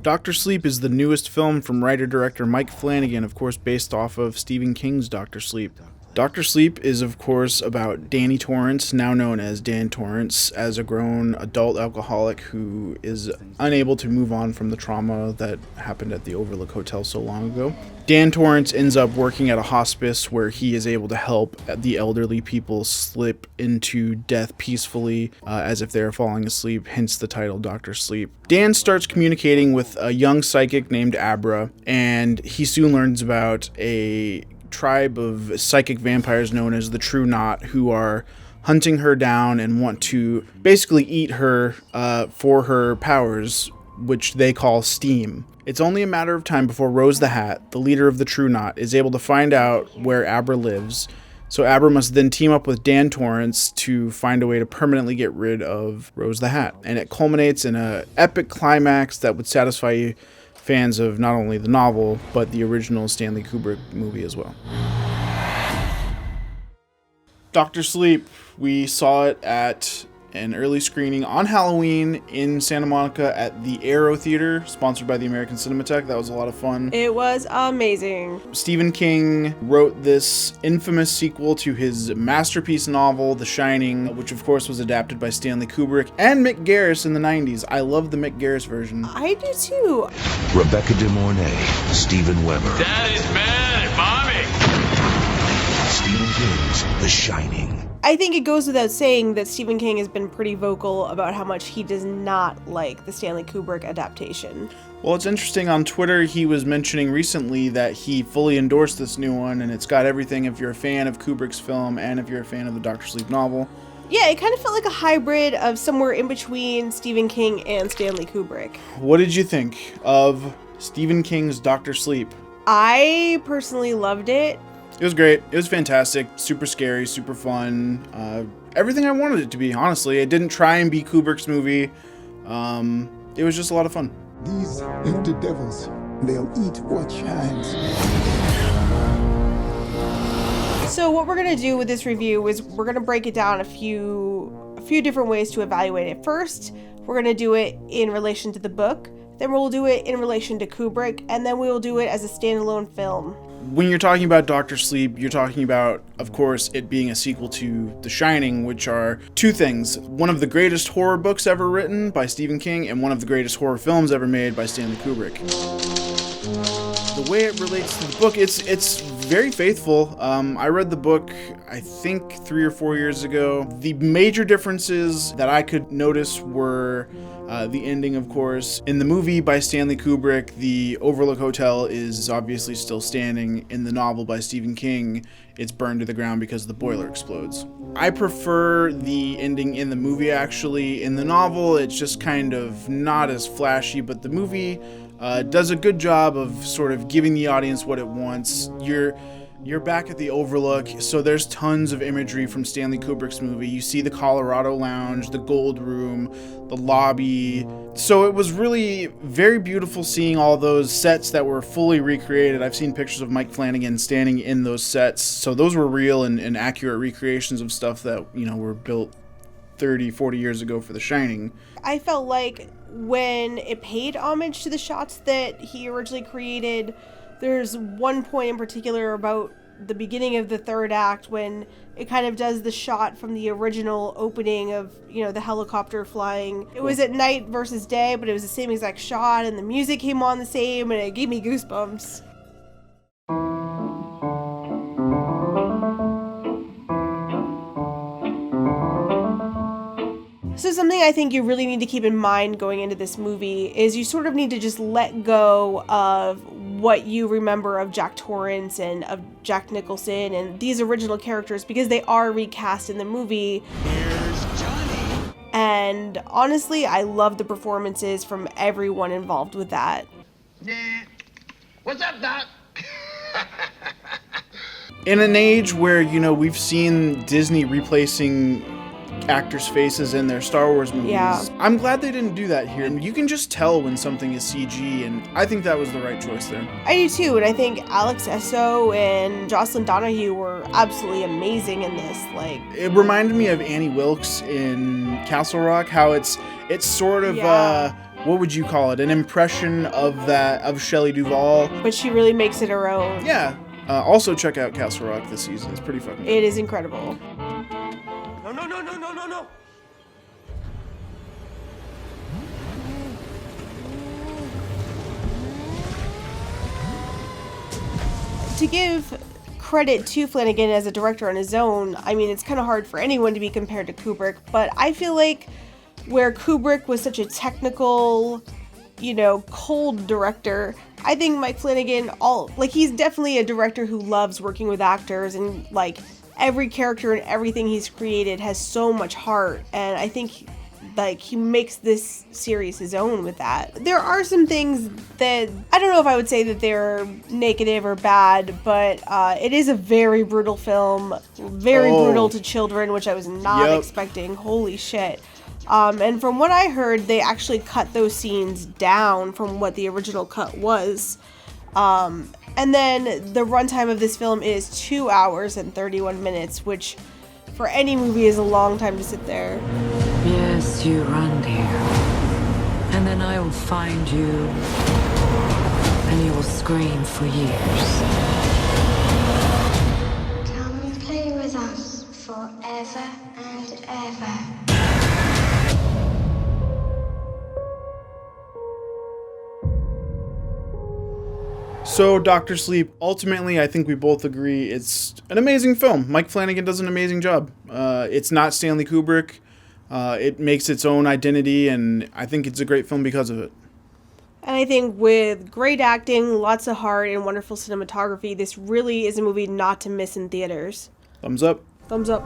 Dr. Sleep is the newest film from writer-director Mike Flanagan, of course based off of Stephen King's Dr. Sleep. Dr. Sleep is, of course, about Danny Torrance, now known as Dan Torrance, as a grown adult alcoholic who is unable to move on from the trauma that happened at the Overlook Hotel so long ago. Dan Torrance ends up working at a hospice where he is able to help the elderly people slip into death peacefully, as if they're falling asleep, hence the title Dr. Sleep. Dan starts communicating with a young psychic named Abra, and he soon learns about a tribe of psychic vampires known as the True Knot, who are hunting her down and want to basically eat her for her powers, which they call steam. It's only a matter of time before Rose the Hat, the leader of the True Knot, is able to find out where Abra lives. So Abra must then team up with Dan Torrance to find a way to permanently get rid of Rose the Hat. And it culminates in an epic climax that would satisfy fans of not only the novel, but the original Stanley Kubrick movie as well. Dr. Sleep, we saw it at an early screening on Halloween in Santa Monica at the Aero Theater, sponsored by the American Cinematheque. That was a lot of fun. It was amazing. Stephen King wrote this infamous sequel to his masterpiece novel, The Shining, which of course was adapted by Stanley Kubrick and Mick Garris in the 90s. I love the Mick Garris version. I do too. Rebecca De Mornay, Steven Weber. Dad is mad at Mommy. Stephen King's The Shining. I think it goes without saying that Stephen King has been pretty vocal about how much he does not like the Stanley Kubrick adaptation. Well, it's interesting, on Twitter he was mentioning recently that he fully endorsed this new one, and it's got everything if you're a fan of Kubrick's film and if you're a fan of the Dr. Sleep novel. Yeah, it kind of felt like a hybrid of somewhere in between Stephen King and Stanley Kubrick. What did you think of Stephen King's Dr. Sleep? I personally loved it. It was great. It was fantastic. Super scary, super fun. Everything I wanted it to be, honestly. It didn't try and be Kubrick's movie. It was just a lot of fun. These empty devils, they'll eat what shines. So what we're going to do with this review is we're going to break it down a few different ways to evaluate it. First, we're going to do it in relation to the book. Then we'll do it in relation to Kubrick. And then we will do it as a standalone film. When you're talking about Dr. Sleep, you're talking about, of course, it being a sequel to The Shining, which are two things. One of the greatest horror books ever written by Stephen King, and one of the greatest horror films ever made by Stanley Kubrick. The way it relates to the book, it's very faithful. I read the book, I think, 3 or 4 years ago. The major differences that I could notice were the ending, of course. In the movie by Stanley Kubrick, the Overlook Hotel is obviously still standing. In the novel by Stephen King, it's burned to the ground because the boiler explodes. I prefer the ending in the movie, actually. In the novel, it's just kind of not as flashy, but the movie does a good job of sort of giving the audience what it wants. You're back at the Overlook, so there's tons of imagery from Stanley Kubrick's movie. You see the Colorado Lounge, the Gold Room, the lobby. So it was really very beautiful seeing all those sets that were fully recreated. I've seen pictures of Mike Flanagan standing in those sets. So those were real and accurate recreations of stuff that, were built 30, 40 years ago for The Shining. I felt like when it paid homage to the shots that he originally created, there's one point in particular about the beginning of the third act when it kind of does the shot from the original opening of, the helicopter flying. It was at night versus day, but it was the same exact shot, and the music came on the same, and it gave me goosebumps. So something I think you really need to keep in mind going into this movie is you sort of need to just let go of what you remember of Jack Torrance and of Jack Nicholson and these original characters, because they are recast in the movie. Here's Johnny. And honestly, I love the performances from everyone involved with that. Yeah. What's up, Doc? In an age where, we've seen Disney replacing actors' faces in their Star Wars movies. Yeah. I'm glad they didn't do that here. And you can just tell when something is CG, and I think that was the right choice there. I do too, and I think Alex Esso and Jocelyn Donahue were absolutely amazing in this. It reminded me of Annie Wilkes in Castle Rock, how it's sort of what would you call it? An impression of Shelley Duvall. But she really makes it her own. Yeah. Also check out Castle Rock this season. It's pretty fucking good. It is incredible. No, no, no, no, no, no, no. To give credit to Flanagan as a director on his own, I mean, it's kind of hard for anyone to be compared to Kubrick, but I feel like where Kubrick was such a technical, cold director, I think Mike Flanagan, he's definitely a director who loves working with actors, and like every character and everything he's created has so much heart, and I think he makes this series his own with that. There are some things that I don't know if I would say that they're negative or bad, but it is a very brutal film, very brutal to children, which I was not expecting. Holy shit. And from what I heard, they actually cut those scenes down from what the original cut was. And then the runtime of this film is 2 hours and 31 minutes, which for any movie is a long time to sit there. Yes, you run, dear. And then I will find you. And you will scream for years. Come and play with us forever and ever. So, Dr. Sleep, ultimately, I think we both agree it's an amazing film. Mike Flanagan does an amazing job. It's not Stanley Kubrick. It makes its own identity, and I think it's a great film because of it. And I think with great acting, lots of heart, and wonderful cinematography, this really is a movie not to miss in theaters. Thumbs up. Thumbs up.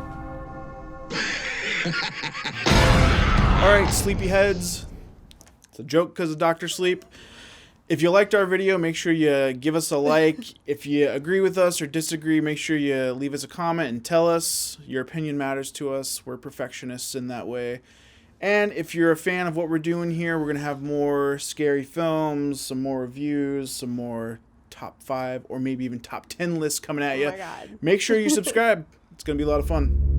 All right, sleepyheads. It's a joke because of Dr. Sleep. If you liked our video, make sure you give us a like. If you agree with us or disagree, make sure you leave us a comment and tell us. Your opinion matters to us. We're perfectionists in that way. And if you're a fan of what we're doing here, we're going to have more scary films, some more reviews, some more top 5 or maybe even top 10 lists coming at you. Oh my God. Make sure you subscribe. It's going to be a lot of fun.